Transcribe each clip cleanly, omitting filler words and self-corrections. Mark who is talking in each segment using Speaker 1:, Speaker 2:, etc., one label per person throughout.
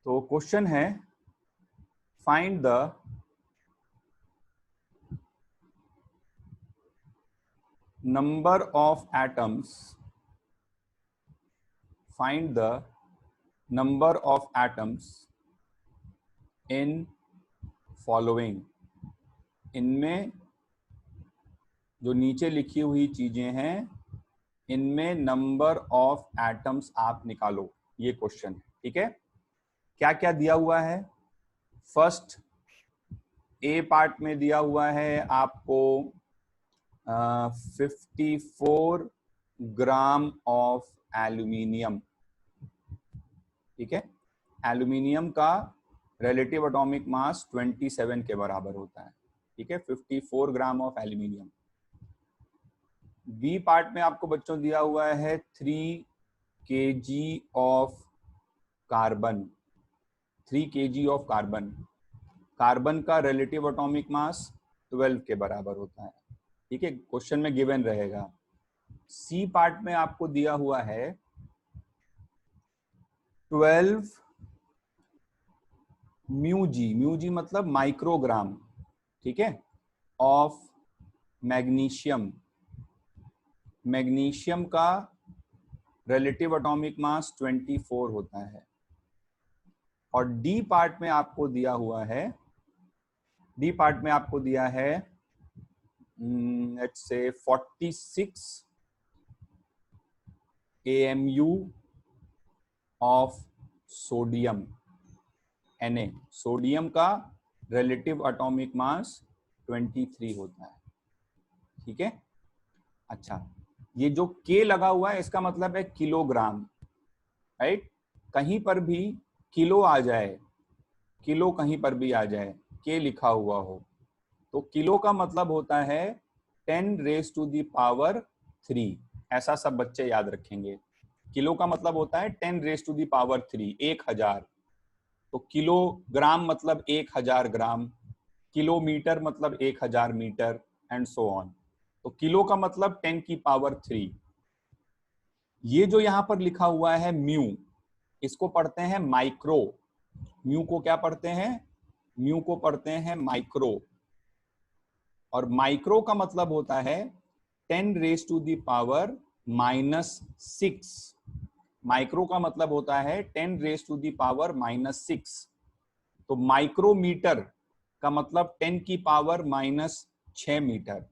Speaker 1: तो क्वेश्चन है find the number of atoms, find the number of atoms in following. इनमें जो नीचे लिखी हुई चीजें हैं इनमें नंबर ऑफ एटम्स आप निकालो। ये क्वेश्चन है, ठीक है। क्या क्या दिया हुआ है? फर्स्ट ए पार्ट में दिया हुआ है आपको 54 ग्राम ऑफ एल्यूमिनियम, ठीक है। एल्यूमिनियम का रिलेटिव एटॉमिक मास 27 के बराबर होता है, ठीक है। 54 gram of aluminium. B part में आपको बच्चों दिया हुआ है 3 kg of carbon, 3 kg of carbon. Carbon का रिलेटिव एटॉमिक मास 12 के बराबर होता है, ठीक है। क्वेश्चन में गिवन रहेगा। सी पार्ट में आपको दिया हुआ है 12 म्यू जी मतलब माइक्रोग्राम, ठीक है, ऑफ मैग्नीशियम। मैग्नीशियम का रिलेटिव एटॉमिक मास 24 होता है। और डी पार्ट में आपको दिया हुआ है, डी पार्ट में आपको दिया है let's say 46 AMU of sodium Na। Sodium का रिलेटिव एटॉमिक मास 23 होता है, ठीक है। अच्छा, ये जो K लगा हुआ है इसका मतलब है किलोग्राम, राइट। कहीं पर भी किलो आ जाए, किलो कहीं पर भी आ जाए, K लिखा हुआ हो तो किलो का मतलब होता है 10 रेज टू दी पावर 3। ऐसा सब बच्चे याद रखेंगे। किलो का मतलब होता है 10 रेज टू दी पावर 3, 1000। तो किलोग्राम मतलब 1000 ग्राम, किलोमीटर मतलब 1000 मीटर, एंड सो ऑन। तो किलो का मतलब 10 की पावर 3। ये जो यहां पर लिखा हुआ है म्यू, इसको पढ़ते हैं माइक्रो। म्यू को क्या पढ़ते हैं? म्यू को पढ़ते हैं माइक्रो। और माइक्रो का मतलब होता है 10 raise to the power -6। Micro का मतलब होता है 10 रेज टू दी पावर -6। तो माइक्रोमीटर का मतलब 10 की पावर -6 मीटर।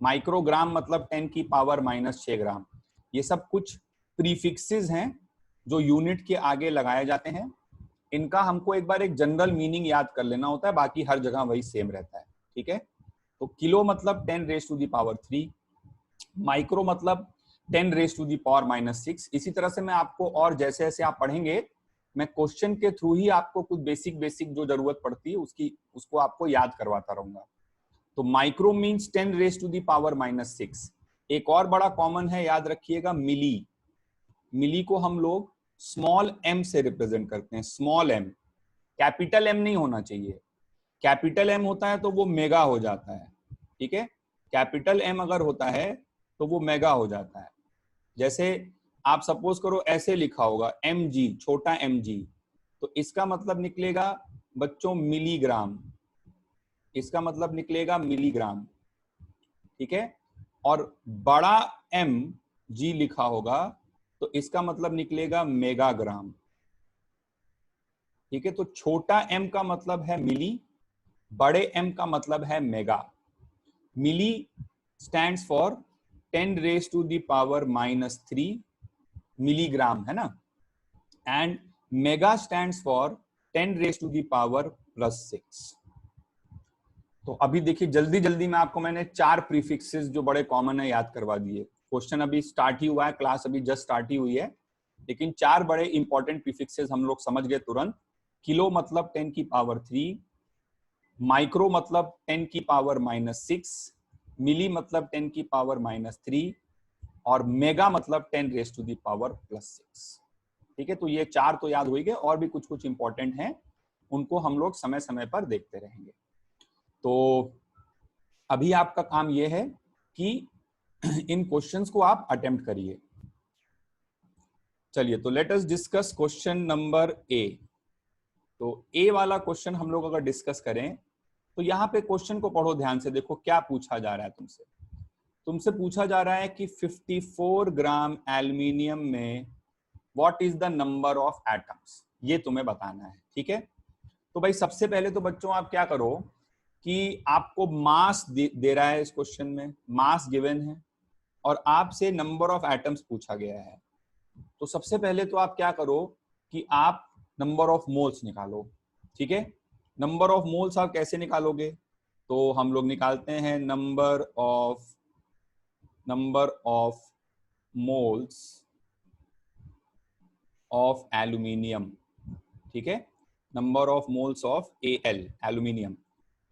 Speaker 1: माइक्रोग्राम मतलब 10 की पावर -6 ग्राम। ये सब कुछ प्रीफिक्सेस हैं जो यूनिट के आगे लगाए जाते हैं। इनका हमको एक बार एक जनरल मीनिंग याद कर लेना होता है, बाकी हर जगह वही सेम रहता है, ठीक है। तो किलो मतलब 10 raise to the power 3, micro मतलब 10 रेज टू दी पावर -6। इसी तरह से मैं आपको और जैसे जैसे आप पढ़ेंगे मैं क्वेश्चन के थ्रू ही आपको कुछ बेसिक जो जरूरत पड़ती है उसको आपको याद करवाता रहूंगा। तो micro means 10 raise to the power -6। एक और बड़ा कॉमन है, याद रखिएगा, मिली। मिली को हम लोग स्मॉल m से रिप्रेजेंट करते हैं, स्मॉल m। कैपिटल M नहीं होना चाहिए। कैपिटल M होता है तो वो मेगा हो जाता है, ठीक है। कैपिटल M अगर होता है तो वो मेगा हो जाता है। जैसे आप सपोज करो ऐसे लिखा होगा mg, छोटा mg, तो इसका मतलब निकलेगा बच्चों मिलीग्राम। इसका मतलब निकलेगा मिलीग्राम, ठीक है। और बड़ा M G लिखा होगा तो इसका मतलब निकलेगा मेगाग्राम, ठीक है। तो छोटा m का मतलब है मिली, बड़े m का मतलब है mega. Milli stands for 10 raise to the power -3 milligram, है ना। And mega stands for 10 raise to the power +6। तो अभी देखिए जल्दी जल्दी में आपको मैंने 4 प्रीफिक्सेस जो बड़े कॉमन है याद करवा दिए। क्वेश्चन अभी स्टार्ट ही हुआ है, क्लास अभी जस्ट स्टार्ट ही हुई है, लेकिन 4 बड़े इंपॉर्टेंट प्रीफिक्सेस हम लोग समझ गए तुरंत। किलो मतलब 10 की पावर 3, माइक्रो मतलब 10 की पावर -6, मिली मतलब 10 की पावर -3, और मेगा मतलब 10 रेज टू दी पावर +6, ठीक है। तो ये 4 तो याद हो गए, और भी कुछ कुछ इंपॉर्टेंट हैं, उनको हम लोग समय समय पर देखते रहेंगे। तो अभी आपका काम ये है कि इन क्वेश्चंस को आप अटेम्प्ट करिए। चलिए, तो let us discuss question number A. तो ए वाला क्वेश्चन हम लोग अगर डिस्कस करें तो यहाँ पे क्वेश्चन को पढ़ो ध्यान से, देखो क्या पूछा जा रहा है तुमसे। तुमसे पूछा जा रहा है कि 54 ग्राम एल्यूमिनियम में what is the number of atoms, ये तुम्हें बताना है। ठीक है, तो भाई सबसे पहले तो बच्चों आप क्या करो कि आपको मास दे रहा है, इस क्वेश्चन में मास गिवन है और आपसे नंबर ऑफ एटम्स पूछा गया है। तो सबसे पहले तो आप क्या करो कि आप नंबर ऑफ मोल्स निकालो। ठीक है, नंबर ऑफ मोल्स आप कैसे निकालोगे, तो हम लोग निकालते हैं number of moles of aluminium. ठीक है, number of moles of L aluminium.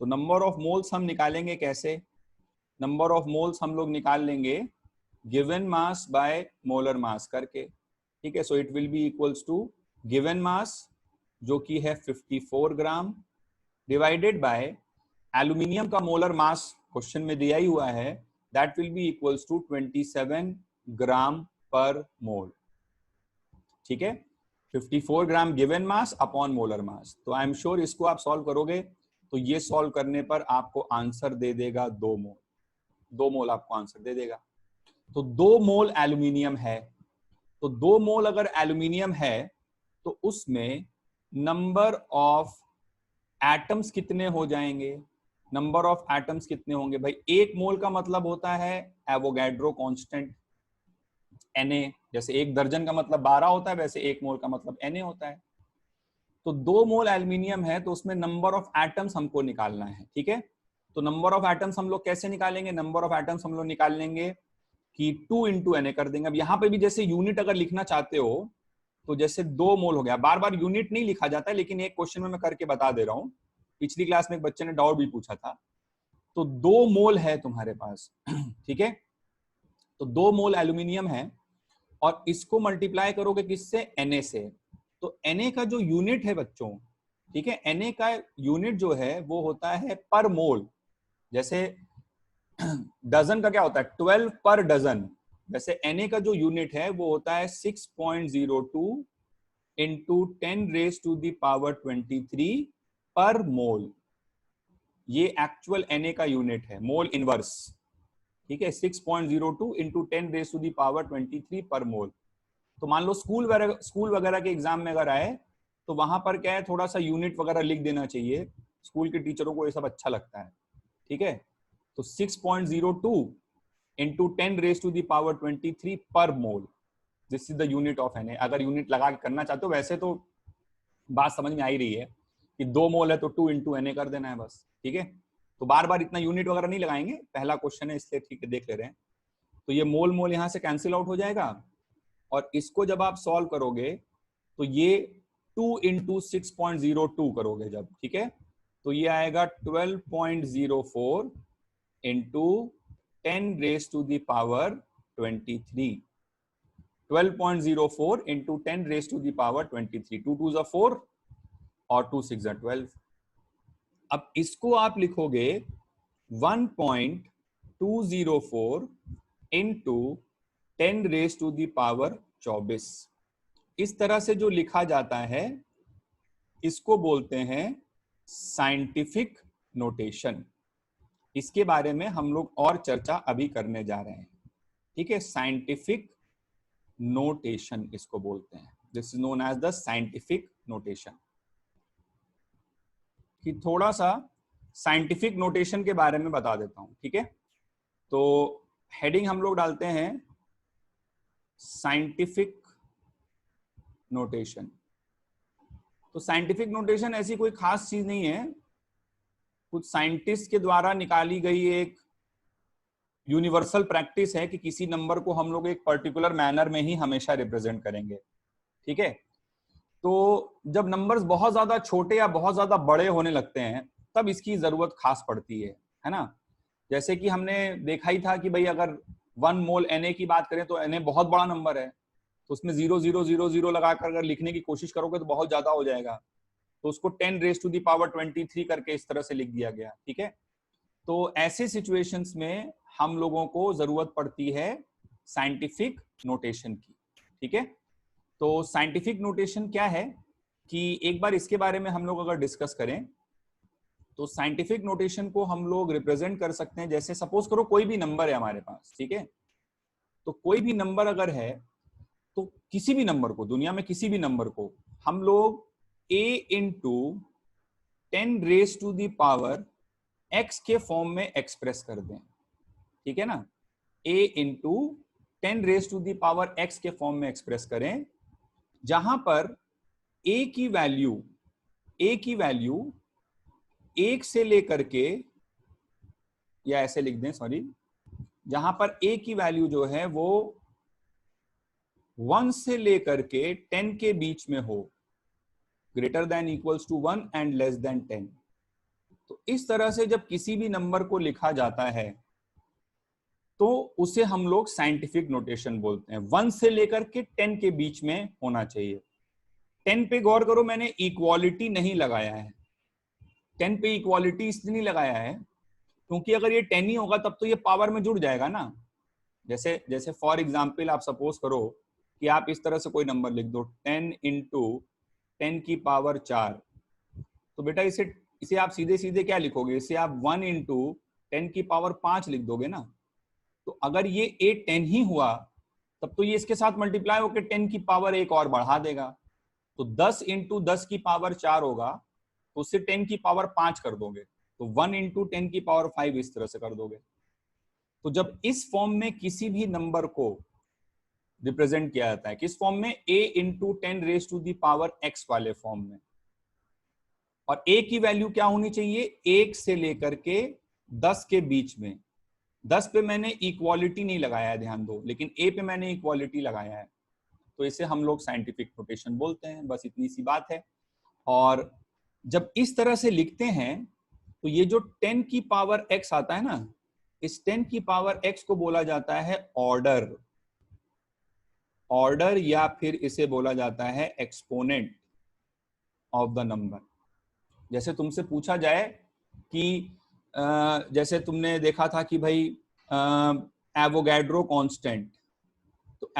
Speaker 1: तो नंबर ऑफ मोल्स हम निकालेंगे कैसे, नंबर ऑफ मोल्स हम लोग निकाल लेंगे given mass by molar mass करके। ठीक है, so it will be equals to given mass जो कि है 54 ग्राम डिवाइडेड बाय एल्यूमिनियम का मोलर मास क्वेश्चन में दिया ही हुआ है, that will be equals to 27 gram पर मोल। ठीक है, 54 gram given mass upon molar mass. तो आई एम श्योर इसको आप सॉल्व करोगे तो ये सॉल्व करने पर आपको आंसर दे देगा 2 मोल, 2 मोल आपको आंसर दे देगा। तो 2 मोल एल्यूमिनियम है, तो 2 मोल अगर एल्यूमिनियम है तो उसमें नंबर ऑफ एटम्स कितने हो जाएंगे, नंबर ऑफ एटम्स कितने होंगे भाई, 1 मोल का मतलब होता है एवोगैड्रो कांस्टेंट Na, जैसे 1 दर्जन का मतलब 12 होता है, वैसे 1 मोल का मतलब Na होता है। तो 2 मोल एल्यूमिनियम है तो उसमें नंबर ऑफ एटम्स हमको निकालना है। ठीक है, तो नंबर ऑफ एटम्स हम लोग कैसे निकालेंगे, नंबर ऑफ एटम्स हम लोग निकाल लेंगे कि 2 इंटू Na कर देंगे। अब यहाँ पे भी जैसे यूनिट अगर लिखना चाहते हो तो जैसे 2 मोल हो गया, बार बार यूनिट नहीं लिखा जाता है, लेकिन एक क्वेश्चन में मैं करके बता दे रहा हूँ, पिछली क्लास में एक बच्चे ने डाउट भी पूछा था। तो 2 मोल है तुम्हारे पास। ठीक है, तो 2 मोल एल्यूमिनियम है और इसको मल्टीप्लाई करोगे किससे, Na से। तो Na का जो यूनिट है बच्चों, ठीक है, Na का यूनिट जो है वो होता है पर मोल। जैसे डजन का क्या होता है 12 पर डजन, वैसे Na का जो यूनिट है वो होता है 6.02 into 10 raise to the power 23 पर मोल। ये एक्चुअल Na का यूनिट है, मोल इनवर्स। ठीक है, 6.02 into 10 raise to the power 23 पर मोल। तो मान लो स्कूल वगैरह के एग्जाम में अगर आए तो वहां पर क्या है, थोड़ा सा यूनिट वगैरह लिख देना चाहिए, स्कूल के टीचरों को ये सब अच्छा लगता है। ठीक है, तो 6.02 into 10 raise to the power 23 पर mole, this is the unit of Na। अगर यूनिट लगा के करना चाहते हो, वैसे तो बात समझ में आ ही रही है कि 2 मोल है तो 2 इंटू Na कर देना है बस। ठीक है, तो बार बार इतना यूनिट वगैरह नहीं लगाएंगे, पहला क्वेश्चन है इसलिए ठीक है देख ले रहे हैं। तो ये मोल मोल यहां से कैंसिल आउट हो जाएगा और इसको जब आप सॉल्व करोगे तो ये 2 इंटू 6.02 करोगे जब, ठीक है, तो ये आएगा 12.04 into 10 raise to the power 23। 12.04 into 10 raise to the power 23, 2 2 4 और 2 6 12। अब इसको आप लिखोगे 1.204 into 10 raise to the power 24। इस तरह से जो लिखा जाता है इसको बोलते हैं साइंटिफिक नोटेशन। इसके बारे में हम लोग और चर्चा अभी करने जा रहे हैं। ठीक है, साइंटिफिक नोटेशन इसको बोलते हैं, this is known as the scientific notation. कि थोड़ा सा साइंटिफिक नोटेशन के बारे में बता देता हूं। ठीक है, तो हेडिंग हम लोग डालते हैं साइंटिफिक नोटेशन। तो साइंटिफिक नोटेशन ऐसी कोई खास चीज नहीं है, कुछ साइंटिस्ट के द्वारा निकाली गई एक यूनिवर्सल प्रैक्टिस है कि किसी नंबर को हम लोग एक पर्टिकुलर मैनर में ही हमेशा रिप्रेजेंट करेंगे। ठीक है, तो जब नंबर्स बहुत ज्यादा छोटे या बहुत ज्यादा बड़े होने लगते हैं तब इसकी जरूरत खास पड़ती है ना। जैसे कि हमने देखा ही था कि भाई अगर 1 मोल Na की बात करें तो Na बहुत बड़ा नंबर है, तो उसमें 0.000 लगाकर अगर लिखने की कोशिश करोगे तो बहुत ज्यादा हो जाएगा, तो उसको 10 रेज टू दी पावर 23 करके इस तरह से लिख दिया गया। ठीक है, तो ऐसे सिचुएशंस में हम लोगों को जरूरत पड़ती है साइंटिफिक नोटेशन की। ठीक है, तो साइंटिफिक नोटेशन क्या है कि एक बार इसके बारे में हम लोग अगर डिस्कस करें तो साइंटिफिक नोटेशन को हम लोग रिप्रेजेंट कर सकते हैं, जैसे सपोज करो कोई भी नंबर है हमारे पास, ठीक है, तो कोई भी नंबर अगर है तो किसी भी नंबर को, दुनिया में किसी भी नंबर को हम लोग a into 10 raise to the power x के फॉर्म में एक्सप्रेस कर दें, ठीक है ना, a into 10 raise to the power x के फॉर्म में एक्सप्रेस करें, जहां पर a की वैल्यू 1 से लेकर के, या ऐसे लिख दें, सॉरी, जहां पर a की वैल्यू जो है वो 1 से लेकर के 10 के बीच में हो, greater than equals to 1 and less than 10। तो इस तरह से जब किसी भी नंबर को लिखा जाता है तो उसे हम लोग साइंटिफिक नोटेशन बोलते हैं। 1 से लेकर के 10 के बीच में होना चाहिए। 10 पे गौर करो, मैंने इक्वालिटी नहीं लगाया है। 10 पे इक्वालिटी इसलिए नहीं लगाया है क्योंकि अगर ये 10 ही होगा तब तो ये पावर में जुड़ जाएगा ना। जैसे जैसे फॉर एग्जाम्पल आप सपोज करो कि आप इस तरह से कोई नंबर लिख दो 10 इंटू 10 की पावर 4, तो बेटा इसे आप सीधे सीधे क्या लिखोगे, इसे आप 1 इंटू 10 की पावर 5 लिख दोगे ना। तो अगर ये 10 ही हुआ तब तो ये इसके साथ मल्टीप्लाई होकर 10 की पावर 1 और बढ़ा देगा, तो 10 इंटू 10 की पावर 4 होगा, तो उससे 10 की पावर 5 कर दोगे, तो 1 इंटू 10 की पावर 5 इस तरह से कर दोगे। तो जब इस फॉर्म में किसी भी नंबर को रिप्रेजेंट किया जाता है, किस फॉर्म में, a into 10 raise to the power x वाले फॉर्म में, और a की वैल्यू क्या होनी चाहिए, 1 से लेकर के 10 के बीच में। 10 पे मैंने इक्वालिटी नहीं लगाया है, ध्यान दो, लेकिन a पे मैंने इक्वालिटी लगाया है, तो इसे हम लोग साइंटिफिक नोटेशन बोलते हैं। बस इतनी सी बात है। और जब इस तरह से लिखते हैं तो ये जो 10 की पावर x आता है ना, इस 10 की पावर x को बोला जाता है ऑर्डर, या फिर इसे बोला जाता है एक्सपोनेंट ऑफ द नंबर। जैसे तुमसे पूछा जाए कि जैसे तुमने देखा था कि भाई एवोगैड्रो कांस्टेंट, तो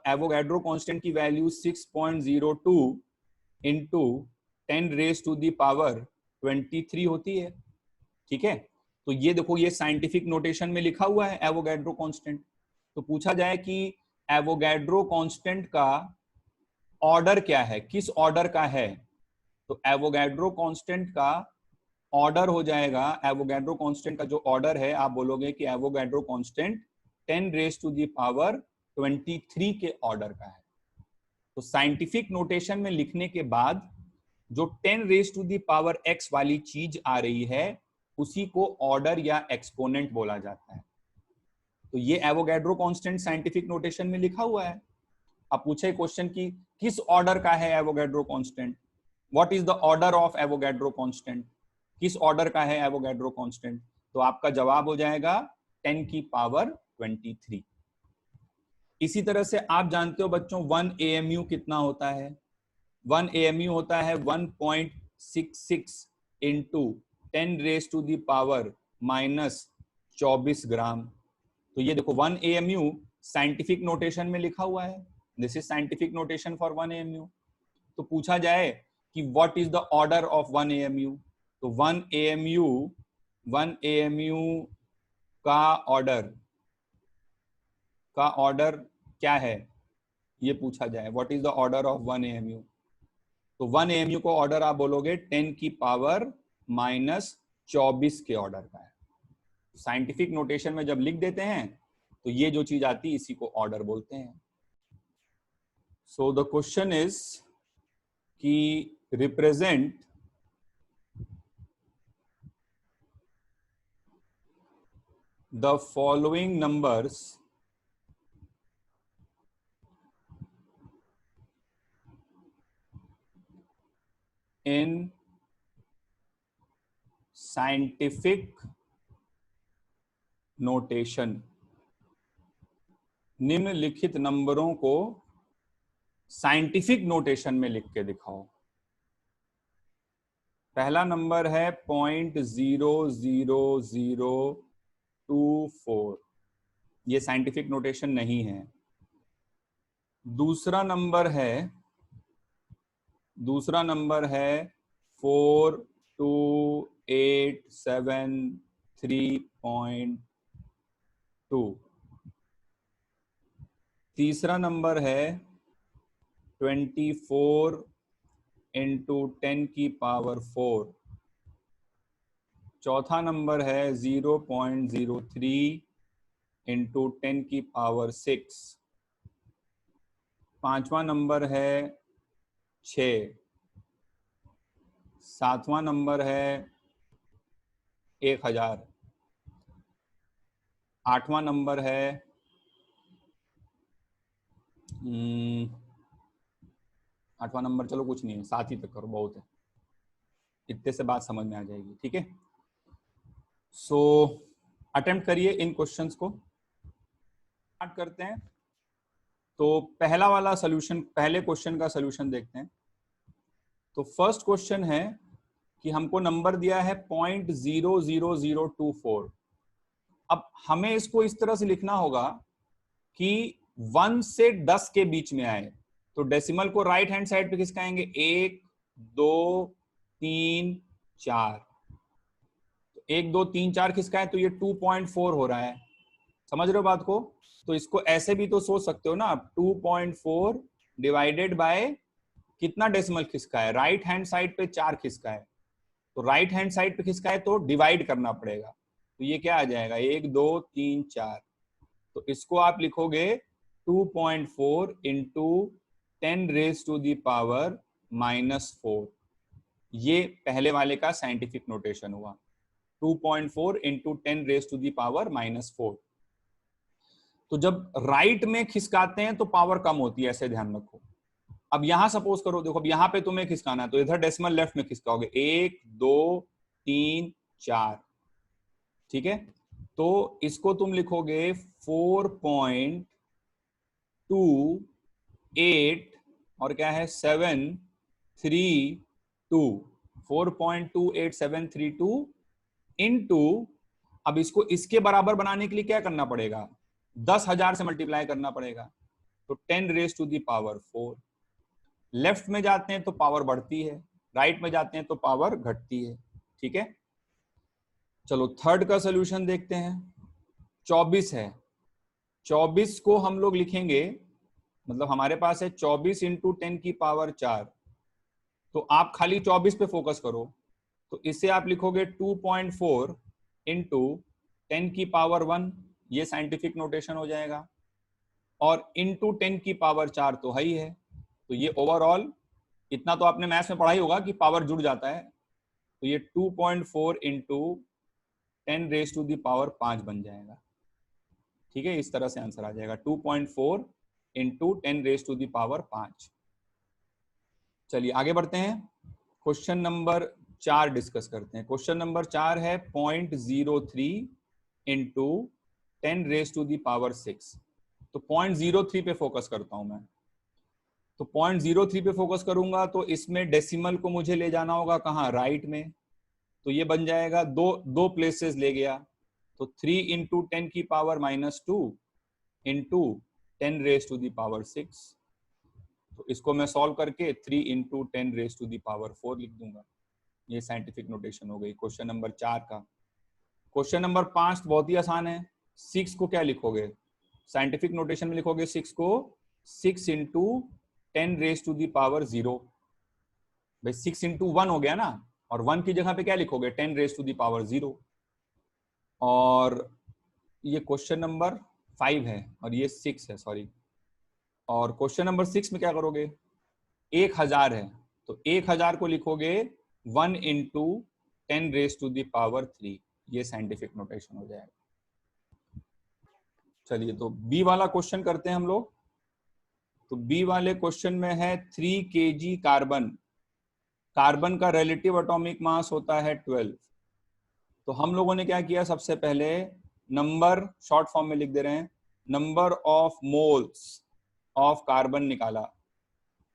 Speaker 1: एवोगैड्रो कांस्टेंट की value 6.02 into 10 raise to the power 23 होती है, ठीक है। तो ये देखो, ये साइंटिफिक नोटेशन में लिखा हुआ है एवोगैड्रो कांस्टेंट। तो पूछा जाए कि एवोगैड्रो कांस्टेंट का ऑर्डर क्या है, किस ऑर्डर का है, तो एवोगैड्रो कांस्टेंट का ऑर्डर हो जाएगा, एवोगैड्रो कांस्टेंट का जो ऑर्डर है, आप बोलोगे कि Avogadro constant 10 raise to the power 23 के ऑर्डर का है। तो साइंटिफिक नोटेशन में लिखने के बाद जो 10 raise to the power x वाली चीज आ रही है उसी को ऑर्डर या एक्सपोनेंट बोला जाता है। तो ये एवोगैड्रो कांस्टेंट साइंटिफिक नोटेशन में लिखा हुआ है। अब पूछे क्वेश्चन की किस ऑर्डर का है Avogadro constant, what is the order of Avogadro constant, किस ऑर्डर का है एवोगैड्रो कांस्टेंट, तो आपका जवाब हो जाएगा 10 की पावर 23। इसी तरह से आप जानते हो बच्चों 1 AMU कितना होता है, 1 AMU होता है 1.66 into 10 raise to the power -24 gram. तो ये देखो 1 AMU साइंटिफिक नोटेशन में लिखा हुआ है, this is scientific notation for 1 AMU। तो पूछा जाए कि what is the order of 1 AMU, तो 1 AMU का ऑर्डर क्या है, ये पूछा जाए, what is the order of 1 AMU, तो 1 AMU को ऑर्डर आप बोलोगे 10 की पावर -24 के ऑर्डर का है। साइंटिफिक नोटेशन में जब लिख देते हैं तो ये जो चीज आती है इसी को ऑर्डर बोलते हैं। सो द क्वेश्चन इज कि represent the following numbers in scientific notation. निम्नलिखित नंबरों को साइंटिफिक नोटेशन में लिख के दिखाओ। पहला नंबर है 0.00024, ये साइंटिफिक नोटेशन नहीं है। दूसरा नंबर है दूसरा नंबर है 42873.2। तीसरा नंबर है 24 इंटू 10 की पावर 4। चौथा नंबर है 0.03 इंटू 10 की पावर 6। पांचवा नंबर है 6। सातवां नंबर है 1000। आठवां नंबर है आठवां नंबर, चलो कुछ नहीं है, 7 ही तक करो, बहुत है, इतने से बात समझ में आ जाएगी। ठीक है, सो अटेम्प्ट करिए इन क्वेश्चंस को। स्टार्ट करते हैं। तो पहला वाला सॉल्यूशन, पहले क्वेश्चन का सॉल्यूशन देखते हैं। तो फर्स्ट क्वेश्चन है कि हमको नंबर दिया है 0.00024। अब हमें इसको इस तरह से लिखना होगा कि 1 से 10 के बीच में आए। तो डेसिमल को राइट हैंड साइड पे खिसकाएंगे, 1 2 3 4। तो 1 2 3 4 खिसकाए तो ये 2.4 हो रहा है। समझ रहे हो बात को? तो इसको ऐसे भी तो सोच सकते हो ना, 2.4 डिवाइडेड बाय कितना डेसिमल खिसका है, राइट हैंड साइड पे 4 खिसका है, तो राइट हैंड साइड पे खिसका है तो डिवाइड करना पड़ेगा। तो ये क्या आ जाएगा, 1 2 3 4। तो इसको आप लिखोगे 2.4 into 10 raise to the power -4। ये पहले वाले का साइंटिफिक नोटेशन हुआ, 2.4 into 10 raise to the power -4। तो जब राइट में खिसकाते हैं तो पावर कम होती है, ऐसे ध्यान रखो। अब यहां सपोज करो, देखो अब यहां पे तुम्हें खिसकाना है तो इधर डेसिमल लेफ्ट में खिसकाओगे, 1 2 3 4। ठीक है, तो इसको तुम लिखोगे 4.28 और क्या है 732, 4.28732 इंटू, अब इसको इसके बराबर बनाने के लिए क्या करना पड़ेगा, 10,000 से मल्टीप्लाई करना पड़ेगा। तो 10 raise to the power 4। Left में जाते हैं तो पावर बढ़ती है, राइट में जाते हैं तो पावर घटती है। ठीक है, चलो थर्ड का सॉल्यूशन देखते हैं। 24 है, 24 को हम लोग लिखेंगे, मतलब हमारे पास है 24 इंटू 10 की पावर 4। तो आप खाली 24 पे फोकस करो, तो इसे आप लिखोगे 2.4 इंटू 10 की पावर 1, ये साइंटिफिक नोटेशन हो जाएगा, और इंटू 10 की पावर 4 तो है ही है। तो ये ओवरऑल, इतना तो आपने मैथ्स में पढ़ा ही होगा कि पावर जुड़ जाता है, तो ये 2.4 into 10 raise to the power 5 बन जाएगा। ठीक है, इस तरह से आंसर आ जाएगा, 2.4 into 10 raise to the power 5। चलिए आगे बढ़ते हैं, क्वेश्चन नंबर 4 डिस्कस करते हैं। क्वेश्चन नंबर 4 है 0.03 into 10 raise to the power 6। तो 0.03 पे फोकस करता हूं मैं। तो 0.03 पे फोकस करूंगा तो इसमें डेसिमल को मुझे ले जाना होगा कहाँ, राइट में। तो ये बन जाएगा, दो प्लेसेस ले गया, तो 3 इंटू 10 की power -2 into 10 raise to the power 6। तो इसको मैं सॉल्व करके 3 into 10 raise to the power 4 लिख दूंगा। ये साइंटिफिक नोटेशन हो गई क्वेश्चन नंबर 4 का। क्वेश्चन नंबर 5 बहुत ही आसान है। 6 को क्या लिखोगे, साइंटिफिक नोटेशन में लिखोगे 6 को 6 into 10 raise to the power 0। भाई 6 इंटू 1 हो गया ना, और 1 की जगह पे क्या लिखोगे, 10 रेज टू दी पावर 0। और ये क्वेश्चन नंबर 5 है और ये 6 है, सॉरी। और क्वेश्चन नंबर 6 में क्या करोगे, 1000 है, तो 1000 को लिखोगे 1 into 10 raise to the power 3। ये साइंटिफिक नोटेशन हो जाएगा। चलिए तो बी वाला क्वेश्चन करते हैं हम लोग। तो बी वाले क्वेश्चन में है 3 kg कार्बन, कार्बन का रिलेटिव एटॉमिक मास होता है 12। तो हम लोगों ने क्या किया, सबसे पहले नंबर शॉर्ट फॉर्म में लिख दे रहे हैं, number of moles of carbon निकाला।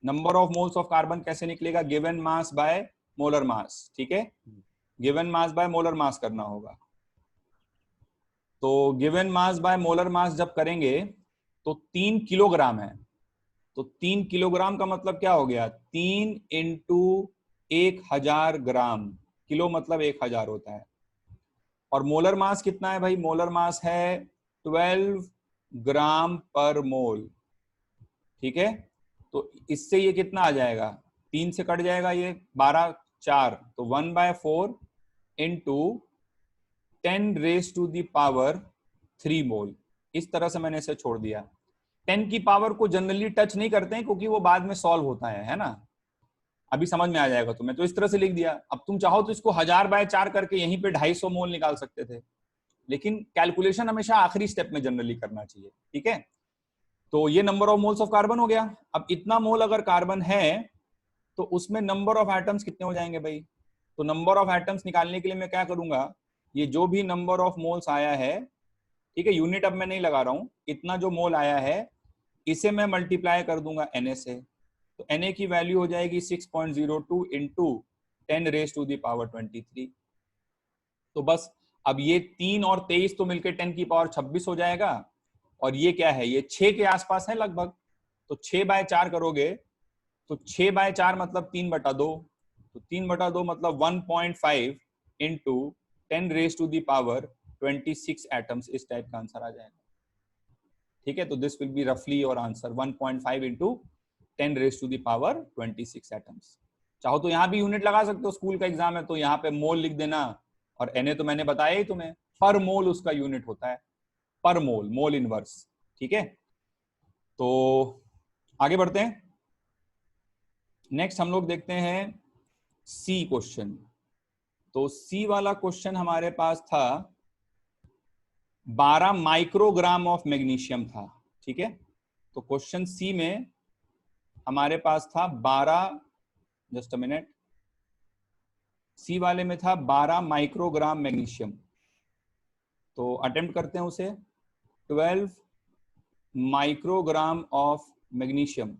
Speaker 1: Number of moles of carbon कैसे निकलेगा, given mass by molar mass. ठीक है, given mass by molar mass करना होगा। तो given mass by molar mass जब करेंगे तो 3 किलोग्राम है, तो 3 किलोग्राम का मतलब क्या हो गया, 3 इंटू 1000 ग्राम, किलो मतलब 1000 होता है। और मोलर मास कितना है भाई, मोलर मास है 12 ग्राम पर मोल। ठीक है, तो इससे ये कितना आ जाएगा, 3 से कट जाएगा ये 12 4, तो 1/4 इंटू 10⁻³ मोल। इस तरह से मैंने इसे छोड़ दिया। 10 की पावर को जनरली टच नहीं करते हैं क्योंकि वो बाद में सॉल्व होता है ना, अभी समझ में आ जाएगा तुम्हें, तो इस तरह से लिख दिया। अब तुम चाहो तो इसको 1000/4 करके यहीं पे 250 मोल निकाल सकते थे, लेकिन कैलकुलेशन हमेशा आखिरी स्टेप में जनरली करना चाहिए। ठीक है, तो ये number of moles of carbon हो गया। अब इतना मोल अगर कार्बन है तो उसमें नंबर ऑफ एटम्स कितने हो जाएंगे भाई, तो नंबर ऑफ एटम्स निकालने के लिए मैं क्या करूंगा, ये जो भी नंबर ऑफ मोल्स आया है, ठीक है, यूनिट अब मैं नहीं लगा रहा हूं, इतना जो मोल आया है इसे मैं मल्टीप्लाई कर दूंगा Na से, तो Na की वैल्यू हो जाएगी 6.02 इंटू 10⁻23। तो बस अब ये 3 और 23 तो मिलकर 10⁻26 हो जाएगा, और ये क्या है, ये 6 के आसपास है लगभग, तो 6/4 करोगे तो 6/4 मतलब 3/2, तो 3/2 मतलब 1.5 इंटू 10⁻26 एटम्स, इस टाइप का आंसर आ जाएगा। ठीक है, तो दिस विल बी रफली योर आंसर, 1.5 इंटू 10⁻26 एटम्स। चाहो तो यहाँ भी यूनिट लगा सकते हो, स्कूल का एग्जाम है तो यहाँ पे मोल लिख देना, और Na तो मैंने बताया ही तुम्हें, पर मोल उसका यूनिट होता है, पर मोल, मोल इनवर्स। ठीक है, तो आगे बढ़ते हैं। नेक्स्ट हम लोग देखते हैं सी क्वेश्चन। तो सी वाला क्वेश्चन हमारे पास था 12 माइक्रोग्राम ऑफ मैग्नीशियम था। ठीक है, तो क्वेश्चन सी में हमारे पास था 12, जस्ट अ मिनट, सी वाले में था 12 माइक्रोग्राम मैग्नीशियम। तो अटेम्प्ट करते हैं उसे, 12 माइक्रोग्राम ऑफ मैग्नीशियम।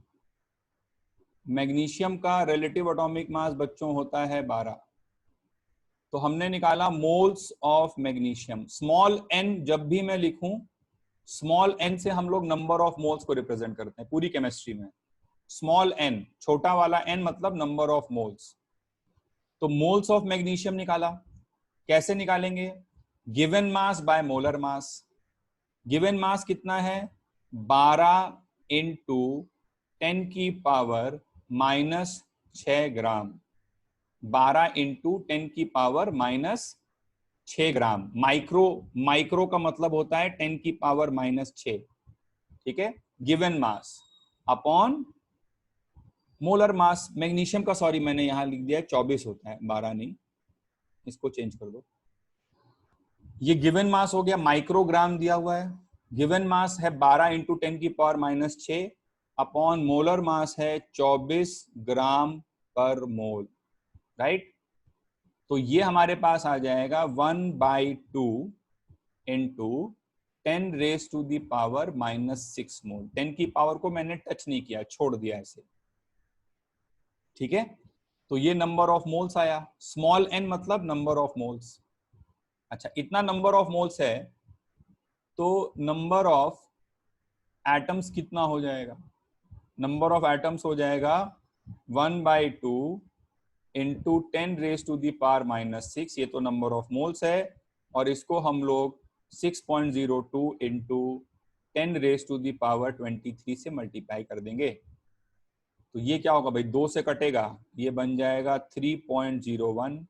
Speaker 1: मैग्नीशियम का रिलेटिव एटॉमिक मास बच्चों होता है 12। तो हमने निकाला moles of magnesium. Small n जब भी मैं लिखूं, स्मॉल n से हम लोग नंबर ऑफ मोल्स को रिप्रेजेंट करते हैं पूरी केमिस्ट्री में। स्मॉल n, छोटा वाला n मतलब नंबर ऑफ मोल्स। तो मोल्स ऑफ मैग्नीशियम निकाला, कैसे निकालेंगे, given mass by molar mass. Given mass कितना है, 12 इंटू 10⁻⁻6 ग्राम, 12 इंटू 10⁻⁻6 ग्राम। माइक्रो का मतलब होता है 10⁻⁻6। ठीक है, गिवन मास अपॉन मोलर मास। मैग्नीशियम का, सॉरी मैंने यहां लिख दिया 24 होता है, 12 नहीं, इसको चेंज कर दो। ये गिवन मास हो गया, माइक्रोग्राम दिया हुआ है, गिवन मास है 12 इंटू 10⁻⁻6 अपॉन मोलर मास है 24 ग्राम पर मोल, राइट। तो ये हमारे पास आ जाएगा 1/2 इंटू 10⁻⁻6 मोल। 10 की पावर को मैंने टच नहीं किया, छोड़ दिया ऐसे। ठीक है, तो ये नंबर ऑफ मोल्स आया। स्मॉल n मतलब नंबर ऑफ मोल्स। अच्छा, इतना नंबर ऑफ मोल्स है तो नंबर ऑफ एटम्स कितना हो जाएगा, नंबर ऑफ एटम्स हो जाएगा 1/2 इंटू 10⁻⁻6, ये तो नंबर ऑफ मोल्स है, और इसको हम लोग 6.02 इंटू 10⁻23 से मल्टीप्लाई कर देंगे। तो ये क्या होगा भाई, 2 से कटेगा, ये बन जाएगा 3.01,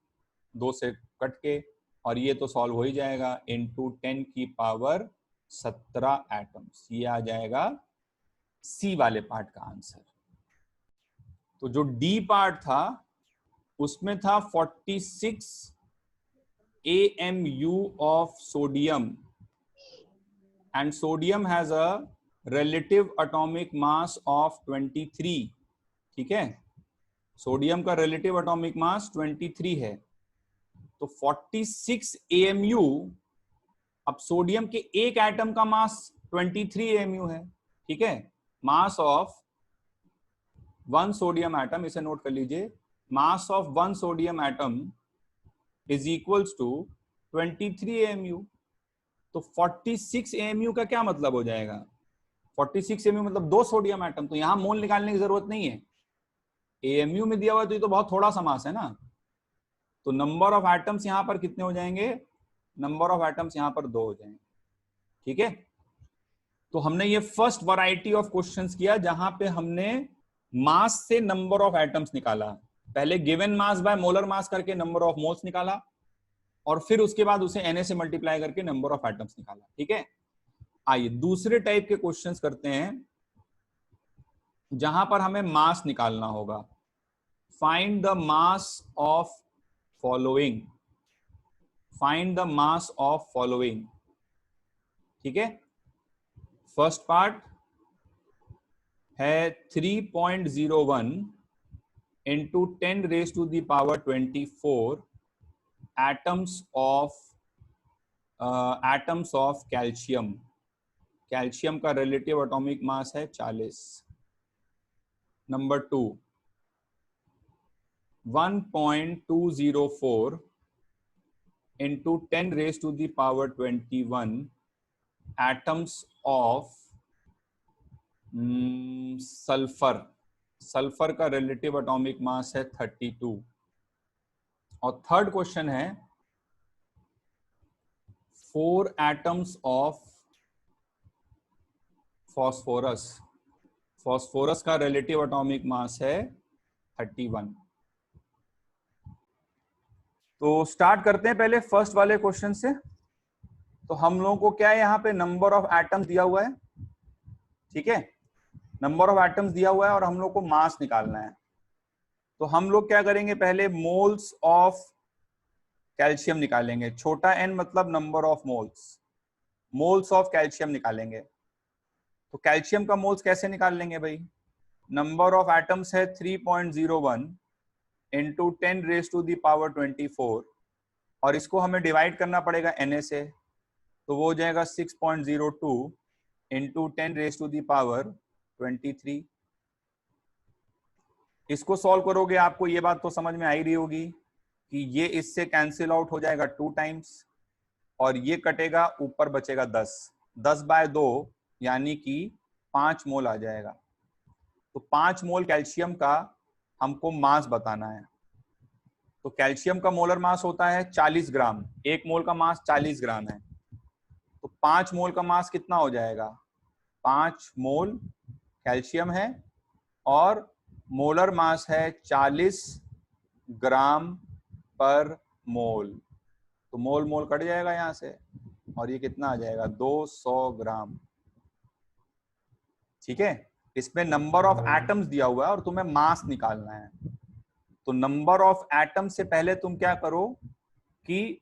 Speaker 1: 2 से कट के, और ये तो सॉल्व हो ही जाएगा, इंटू 10⁻17 एटम्स। ये आ जाएगा सी वाले पार्ट का आंसर। तो जो डी पार्ट था उसमें था 46 AMU of sodium, and sodium has a relative atomic mass of 23। ठीक है, सोडियम का रिलेटिव एटॉमिक मास 23 है, तो 46 AMU, अब सोडियम के एक एटम का मास 23 AMU है। ठीक है, mass of one sodium atom, इसे नोट कर लीजिए, mass of one sodium atom is equals to 23 AMU। तो 46 AMU का क्या मतलब हो जाएगा, 46 एमयू मतलब 2 सोडियम एटम, तो यहां मोल निकालने की जरूरत नहीं है। एएमयू में दिया हुआ तो ये तो बहुत थोड़ा सा मास है ना, तो नंबर ऑफ एटम्स यहां पर कितने हो जाएंगे, नंबर ऑफ एटम्स यहां पर 2 हो जाएंगे। ठीक है, तो हमने ये फर्स्ट वैरायटी ऑफ क्वेश्चंस किया जहां पे हमने मास से नंबर ऑफ एटम्स निकाला। पहले given mass by molar mass करके नंबर ऑफ मोल्स निकाला, और फिर उसके बाद उसे Na से मल्टीप्लाई करके नंबर ऑफ एटम्स निकाला। ठीक है, आइए दूसरे टाइप के क्वेश्चंस करते हैं जहां पर हमें मास निकालना होगा। Find the mass of following, find the mass of following. ठीक है, फर्स्ट पार्ट है 3.01 into 10 raise to the power 24 atoms of calcium. Calcium का रिलेटिव एटॉमिक मास है 40। Number 2 1.204 into 10 raise to the power 21 atoms of sulphur. Sulphur का relative atomic mass है 32। और third question है 4 atoms of phosphorus. Phosphorus का relative atomic mass है 31। तो start करते हैं पहले फर्स्ट वाले क्वेश्चन से। तो हम लोगों को क्या है, यहाँ पे नंबर ऑफ एटम्स दिया हुआ है। ठीक है, नंबर ऑफ एटम्स दिया हुआ है और हम लोग को मास निकालना है। तो हम लोग क्या करेंगे, पहले मोल्स ऑफ कैल्शियम निकालेंगे। छोटा n मतलब number of moles, moles of calcium निकालेंगे। तो कैल्शियम का मोल्स कैसे निकाल लेंगे भाई, नंबर ऑफ एटम्स है 3.01 into 10 raise to the power 24, और इसको हमें डिवाइड करना पड़ेगा Na से, तो वो हो जाएगा 6.02 into 10 raise to the power 23। इसको सॉल्व करोगे आपको ये बात तो समझ में आ ही रही होगी कि ये इससे कैंसिल आउट हो जाएगा 2 टाइम्स, और ये कटेगा, ऊपर बचेगा 10। 10/2 यानी कि 5 मोल आ जाएगा। तो 5 मोल कैल्शियम का हमको मास बताना है। तो कैल्शियम का मोलर मास होता है 40 ग्राम, 1 मोल का मास 40 ग्राम है। तो 5 मोल का मास कितना हो जाएगा, 5 मोल कैल्शियम है और मोलर मास है 40 ग्राम पर मोल। तो मोल मोल कट जाएगा यहां से, और ये कितना आ जाएगा, 200 ग्राम। ठीक है, इसमें नंबर ऑफ एटम्स दिया हुआ है और तुम्हें मास निकालना है। तो नंबर ऑफ एटम से पहले तुम क्या करो कि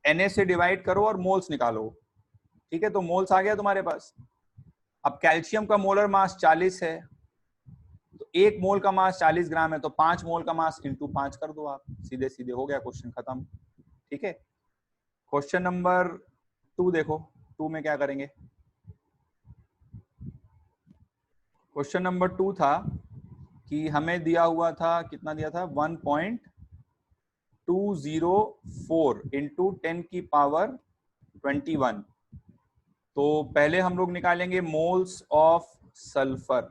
Speaker 1: Na से डिवाइड करो और मोल्स निकालो। ठीक है, तो मोल्स आ गया तुम्हारे पास। अब कैल्शियम का मोलर मास 40 है, तो 1 मोल का मास 40 ग्राम है, तो 5 मोल का मास इंटू 5 कर दो आप, सीधे सीधे हो गया क्वेश्चन खत्म। ठीक है, क्वेश्चन नंबर 2 देखो, 2 में क्या करेंगे। क्वेश्चन नंबर 2 था कि हमें दिया हुआ था, कितना दिया था, 1.204 इंटू 10 की पावर 21। तो पहले हम लोग निकालेंगे मोल्स ऑफ सल्फर।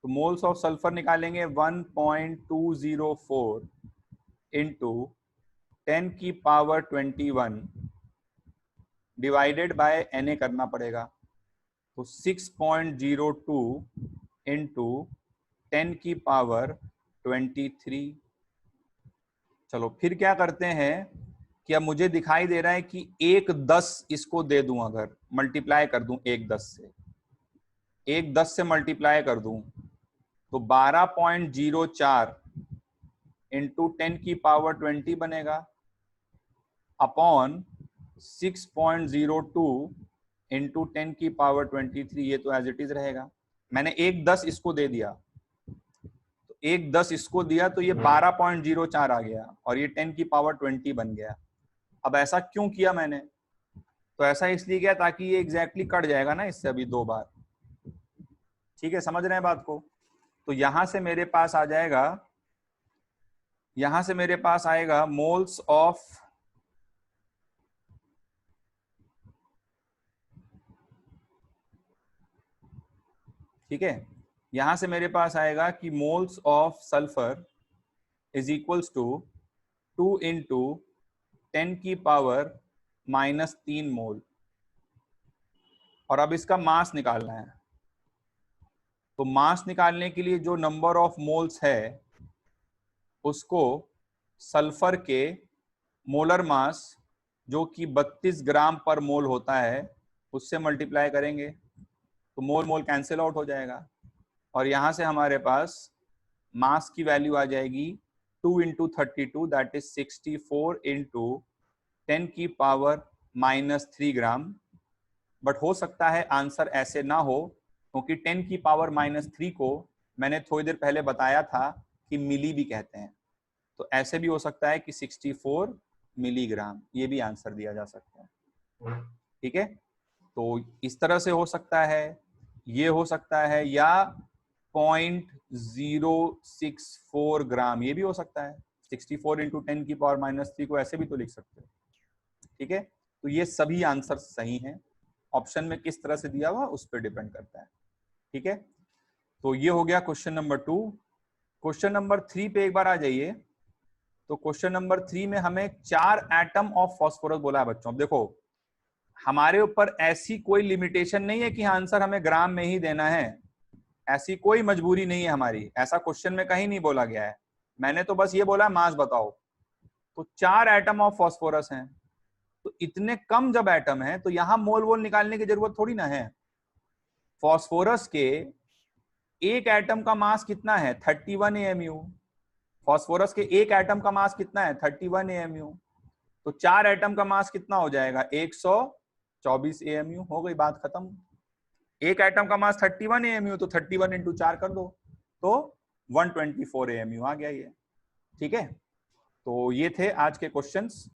Speaker 1: तो मोल्स ऑफ सल्फर निकालेंगे 1.204 इंटू 10 की पावर 21 डिवाइडेड बाय Na करना पड़ेगा। तो 6.02 इंटू 10 की पावर 23। चलो फिर क्या करते हैं कि अब मुझे दिखाई दे रहा है कि 1/10 इसको दे दूं, अगर मल्टीप्लाई कर दूं 1/10 से, 1/10 से मल्टीप्लाई कर दूं तो 12.04 इंटू 10 की पावर 20 बनेगा, अपॉन 6.02 इंटू 10 की पावर 23। ये तो एज इट इज रहेगा। मैंने 1/10 इसको दे दिया, तो 1/10 इसको दिया तो ये 12.04 आ गया, और ये 10 की पावर 20 बन गया। अब ऐसा क्यों किया मैंने, तो ऐसा इसलिए किया ताकि ये एग्जैक्टली कट जाएगा ना इससे अभी 2 बार। ठीक है, समझ रहे हैं बात को। तो यहां से मेरे पास आ जाएगा, यहां से मेरे पास आएगा मोल्स ऑफ ठीक है, यहां से मेरे पास आएगा कि moles of sulphur is equals to 2 into 10 की पावर -3 मोल। और अब इसका मास निकालना है, तो मास निकालने के लिए जो नंबर ऑफ मोल्स है उसको सल्फर के मोलर मास जो कि 32 ग्राम पर मोल होता है उससे मल्टीप्लाई करेंगे, तो मोल मोल कैंसिल आउट हो जाएगा और यहां से हमारे पास मास की वैल्यू आ जाएगी 2 इंटू 32 दैट इज 64 इंटू 10 की पावर -3 ग्राम। बट हो सकता है आंसर ऐसे ना हो, क्योंकि 10 की पावर -3 को मैंने थोड़ी देर पहले बताया था कि मिली भी कहते हैं, तो ऐसे भी हो सकता है कि 64 मिलीग्राम, ये भी आंसर दिया जा सकता है। ठीक है, तो इस तरह से हो सकता है, ये हो सकता है, या 0.064 ग्राम ये भी हो सकता है। 64 इंटू 10 की पावर -3 को ऐसे भी तो लिख सकते हो। ठीक है, तो ये सभी आंसर सही हैं, ऑप्शन में किस तरह से दिया हुआ उस पर डिपेंड करता है। ठीक है, तो ये हो गया क्वेश्चन नंबर 2। क्वेश्चन नंबर 3 पे एक बार आ जाइए। तो क्वेश्चन नंबर 3 में हमें 4 एटम ऑफ फास्फोरस बोला है बच्चों। अब देखो, हमारे ऊपर ऐसी कोई लिमिटेशन नहीं है कि आंसर हमें ग्राम में ही देना है, ऐसी कोई मजबूरी नहीं है हमारी, ऐसा क्वेश्चन में कहीं नहीं बोला गया है। मैंने तो बस ये बोला मास बताओ। तो 4 एटम ऑफ फास्फोरस हैं, तो इतने कम जब एटम है तो यहां मोल वोल निकालने की जरूरत थोड़ी ना है। फास्फोरस के एक एटम का मास कितना है? 31 AMU। फास्फोरस के एक एटम का मास कितना है? 31 AMU। तो 4 एटम का मास कितना हो जाएगा? 124 AMU। हो गई बात खत्म। एक एटम का मास 31 AMU, तो 31 इंटू 4 कर दो तो 124 AMU आ गया ये। ठीक है, तो ये थे आज के क्वेश्चंस।